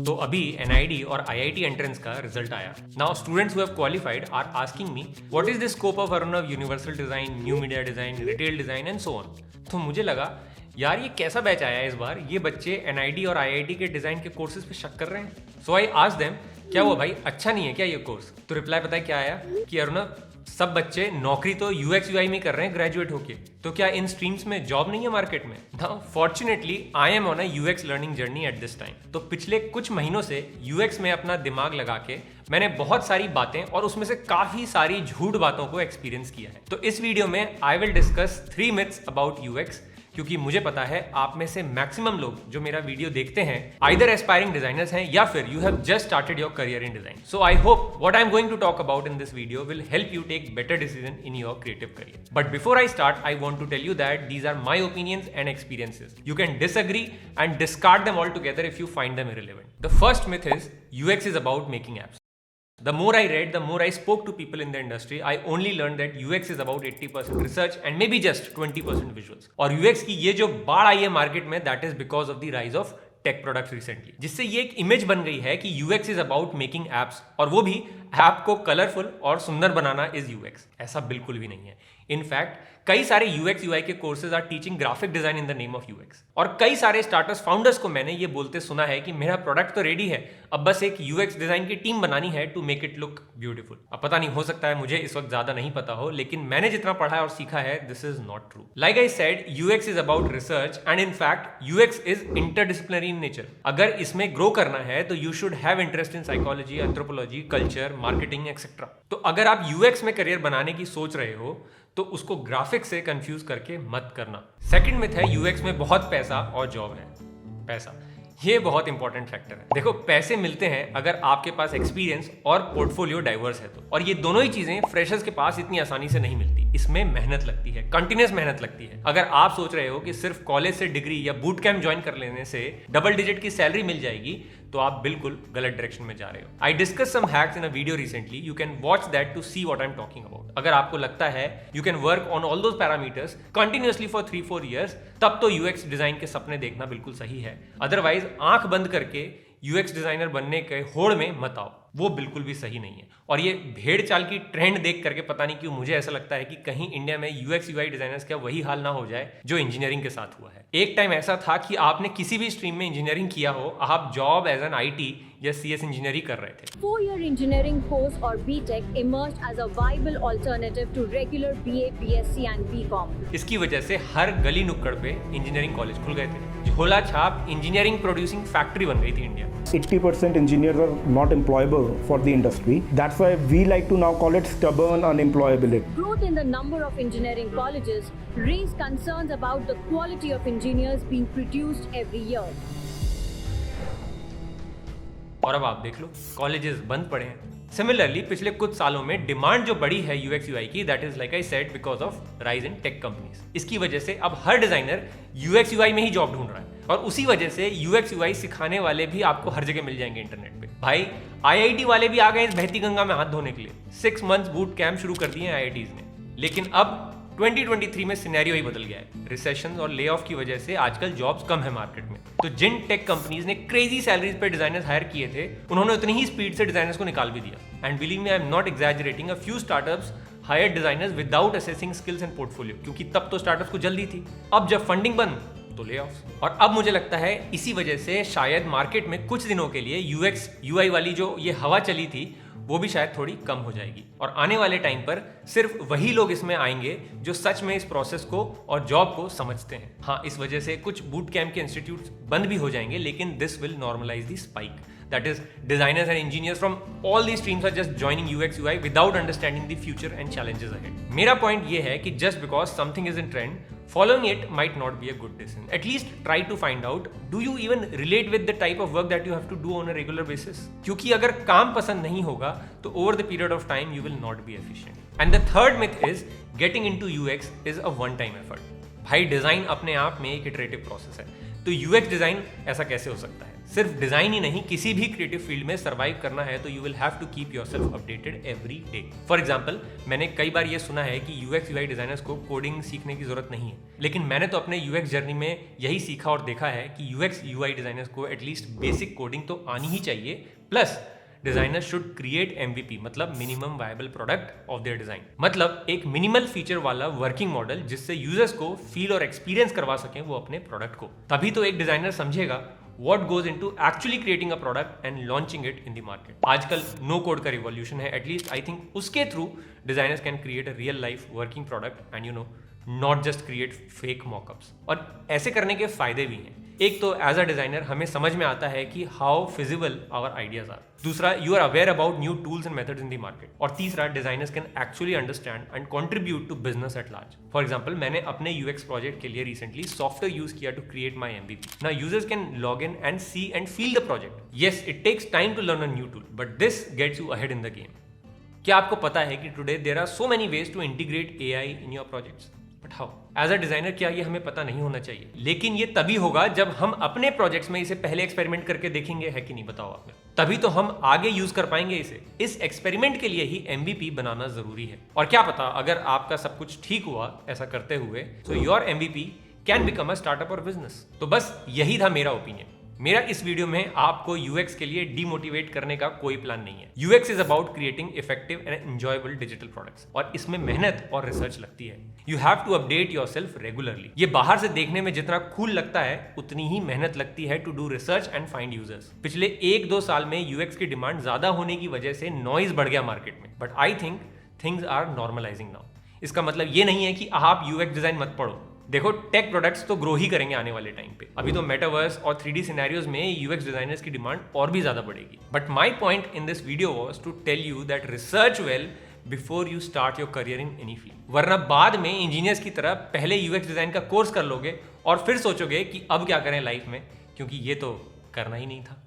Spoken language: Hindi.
तो अभी NID और IIT एंट्रेंस का रिजल्ट आया। Now students who have qualified are asking me what is the scope of अरुणव universal design, new media design, retail design and so on. तो मुझे लगा यार ये कैसा बैच आया है इस बार, ये बच्चे NID और IIT के डिजाइन के कोर्सेज पे शक कर रहे हैं। सो आई आस्क्ड देम क्या हुआ भाई, अच्छा नहीं है क्या ये कोर्स? तो रिप्लाई पता है क्या आया कि अरुणव सब बच्चे नौकरी तो UX UI में कर रहे हैं ग्रेजुएट होके, तो क्या इन स्ट्रीम्स में जॉब नहीं है मार्केट में? Now fortunately I am on a UX learning journey at this time. तो पिछले कुछ महीनों से UX में अपना दिमाग लगा के मैंने बहुत सारी बातें और उसमें से काफी सारी झूठ बातों को एक्सपीरियंस किया है। तो इस वीडियो में I will discuss 3 myths about UX, क्योंकि मुझे पता है आप में से मैक्सिमम लोग जो मेरा वीडियो देखते हैं आइदर एस्पायरिंग डिजाइनर्स हैं या फिर you have just started your career in design. So I hope what I am going to talk about in this video will help you take better decision in your creative career. But before I start I want to tell you that these are my opinions and experiences. You can disagree and discard them altogether if you find them irrelevant. The first myth is UX is about making apps. The more I read, the more I spoke to people in the industry, I only learned that UX is about 80% research and maybe just 20% visuals. और UX की ये जो बाढ़ आई है मार्केट में, that is because of the rise of tech products recently, जिससे ये एक इमेज बन गई है कि UX is about making apps, और वो भी ऐप को कलरफुल और सुंदर बनाना इज UX। ऐसा बिल्कुल भी नहीं है। इनफैक्ट कई सारे UX UI के courses are teaching graphic design in the name of UX, और कई सारे स्टार्टअप्स फाउंडर्स को मैंने ये बोलते सुना है कि मेरा प्रोडक्ट तो रेडी है, अब बस एक UX डिजाइन की टीम बनानी है to make it look beautiful. अब पता नहीं, हो सकता है मुझे इस वक्त ज्यादा नहीं पता हो, लेकिन मैंने जितना पढ़ा है और सीखा है, this is not true. Like I said, UX is about research and in fact UX is interdisciplinary in nature. अगर इसमें ग्रो करना है तो you should have interest in psychology, anthropology, culture, marketing etcetera. तो अगर आप UX में करियर बनाने की सोच रहे हो तो उसको ग्राफिक्स से कंफ्यूज करके मत करना। सेकंड मिथ है UX में बहुत पैसा और जॉब है। पैसा, ये बहुत इंपॉर्टेंट फैक्टर है। देखो, पैसे मिलते हैं अगर आपके पास एक्सपीरियंस और पोर्टफोलियो डाइवर्स है तो, और ये दोनों ही चीजें फ्रेशर्स के पास इतनी आसानी से नहीं मिलती। इसमें मेहनत लगती है, कंटिन्यूस मेहनत लगती है। अगर आप सोच रहे हो कि सिर्फ कॉलेज से डिग्री या बूट कैंप ज्वाइन कर लेने से डबल डिजिट की सैलरी मिल जाएगी, तो आप बिल्कुल गलत डायरेक्शन में जा रहे हो। I discuss some hacks in a video recently, you can watch that to see what I am talking about. अगर आपको लगता है you can work on all those parameters continuously for 3-4 years, तब तो UX डिजाइन के सपने देखना बिल्कुल सही है। अदरवाइज आंख बंद करके UX डिजाइनर बनने के होड़ में मत आओ, वो बिल्कुल भी सही नहीं है। और ये भेड़ चाल की ट्रेंड देख करके पता नहीं क्यों मुझे ऐसा लगता है कि कहीं इंडिया में UX UI डिजाइनर्स का वही हाल ना हो जाए जो इंजीनियरिंग के साथ हुआ है। एक टाइम ऐसा था कि आपने किसी भी स्ट्रीम में इंजीनियरिंग किया हो, आप जॉब एज एन IT या CS इंजीनियरिंग कर रहे थे। 4-year engineering course or BTech emerged as a viable alternative to regular BA, BSc and BCom. इसकी वजह से हर गली नुक्कड़ पे इंजीनियरिंग कॉलेज खुल गए थे। झोला छाप इंजीनियरिंग प्रोड्यूसिंग फैक्ट्री बन गई थी India. 80% engineers are not employable for the industry. That's why we like to now call it stubborn unemployability. Growth in the number of engineering colleges raised concerns about the quality of engineers being produced every year. और अब आप देख लो, कॉलेजेस बंद पड़े हैं। सिमिलरली पिछले कुछ सालों में डिमांड जो बढ़ी है UX UI की, that is like I said because of rise in tech companies. इसकी वजह से अब हर डिजाइनर UX UI में ही जॉब ढूंढ रहा है, और उसी वजह से UX UI सिखाने वाले भी आपको हर जगह मिल जाएंगे इंटरनेट पे। भाई IIT वाले भी आ गए इस बहती गंगा में हाथ धोने के लिए। 6 months बूट कैंप शुरू कर दिए हैं IITs ने। लेकिन अब 2023 में सिनेरियो ही बदल गया है। रिसेशन और ले ऑफ की वजह से आजकल जॉब्स कम है मार्केट में। तो जिन टेक कंपनीज ने क्रेजी सैलरीज पे डिजाइनर्स हायर किए थे, उन्होंने उतनी ही स्पीड से डिजाइनर्स को निकाल भी दिया। And believe me, I am not exaggerating, a few startups hire designers without assessing skills and portfolio, क्योंकि तब तो स्टार्टअप्स को जल्दी थी। अब जब फंडिंग बंद तो ले ऑफ। और अब मुझे लगता है इसी वजह से शायद मार्केट में कुछ दिनों के लिए UX UI वाली जो ये हवा चली थी, वो भी शायद थोड़ी कम हो जाएगी। और आने वाले टाइम पर सिर्फ वही लोग इसमें आएंगे जो सच में इस प्रोसेस को और जॉब को समझते हैं। हाँ, इस वजह से कुछ बूट कैंप के इंस्टीट्यूट्स बंद भी हो जाएंगे, लेकिन this will normalise the spike. That is, designers and engineers from all these streams are just joining UX UI without understanding the future and challenges ahead. मेरा point ये है कि just because something is in trend, following it might not be a good decision. At least try to find out, do you even relate with the type of work that you have to do on a regular basis? क्योंकि अगर काम पसंद नहीं होगा तो over the period of time you will not be efficient. And the third myth is getting into UX is a one-time effort. भाई डिजाइन अपने आप में एक इटरेटिव प्रोसेस है, तो UX डिजाइन ऐसा कैसे हो सकता है? सिर्फ डिजाइन ही नहीं, किसी भी क्रिएटिव फील्ड में सर्वाइव करना है तो you will have to keep yourself updated every day. For example, मैंने कई बार ये सुना है कि यूएक्स यूआई डिजाइनर्स को कोडिंग सीखने की जरूरत नहीं है, लेकिन मैंने तो अपने यूएक्स जर्नी में यही सीखा और देखा है कि यूएक्स यूआई डिजाइनर्स को एटलीस्ट बेसिक कोडिंग तो आनी ही चाहिए, plus designer should create MVP, मतलब minimum viable product of their design, मतलब एक मिनिमल फीचर वाला वर्किंग मॉडल जिससे यूजर्स को फील और एक्सपीरियंस करवा सकें वो अपने प्रोडक्ट को। तभी तो एक डिजाइनर समझेगा what goes into actually creating a product and launching it in the market. आजकल नो कोड का रिवॉल्यूशन है, एटलीस्ट आई थिंक उसके through designers can create a real life working product and not just create fake mockups. और ऐसे करने के फायदे भी हैं। एक तो एज अ डिजाइनर हमें समझ में आता है कि how feasible our ideas are. दूसरा, you are aware about new tools and methods in the market. और तीसरा, designers can actually understand and contribute to business at large. For example, मैंने अपने यूएक्स प्रोजेक्ट के लिए रिसेंटली सॉफ्टवेयर यूज किया to create my MVP। Now users can log in and see and feel the project. Yes, it takes time to learn a new tool, but this gets you ahead in the game. क्या आपको पता है कि today there are so many ways to integrate AI in your projects? But how? As a designer क्या ये हमें पता नहीं होना चाहिए? लेकिन ये तभी होगा जब हम अपने प्रोजेक्ट्स में इसे पहले एक्सपेरिमेंट करके देखेंगे, है कि नहीं? बताओ आप। तभी तो हम आगे यूज कर पाएंगे इसे। इस एक्सपेरिमेंट के लिए ही MVP बनाना जरूरी है। और क्या पता, अगर आपका सब कुछ ठीक हुआ ऐसा करते हुए, so your MVP can become a startup और बिजनेस। तो बस यही था मेरा ओपिनियन। मेरा इस वीडियो में आपको यूएक्स के लिए डीमोटिवेट करने का कोई प्लान नहीं है। UX is about creating effective and enjoyable digital products, और इसमें मेहनत और रिसर्च लगती है। You have to update yourself regularly. ये बाहर से देखने में जितना कूल लगता है, उतनी ही मेहनत लगती है to do research and find users. पिछले 1-2 साल में यूएक्स की डिमांड ज्यादा होने की वजह से नॉइज बढ़ गया मार्केट में, but I think things are normalising now. इसका मतलब ये नहीं है कि आप यूएक्स डिजाइन मत पढ़ो। देखो, टेक प्रोडक्ट्स तो ग्रो ही करेंगे आने वाले टाइम पे। अभी तो मेटावर्स और 3D सिनेरियोज में यूएक्स डिजाइनर्स की डिमांड और भी ज्यादा बढ़ेगी। But my point in this video was to tell you that research well before you start your career in any field, वरना बाद में इंजीनियर्स की तरह पहले यूएक्स डिजाइन का कोर्स कर लोगे और फिर सोचोगे कि अब क्या करें लाइफ में, क्योंकि ये तो करना ही नहीं था।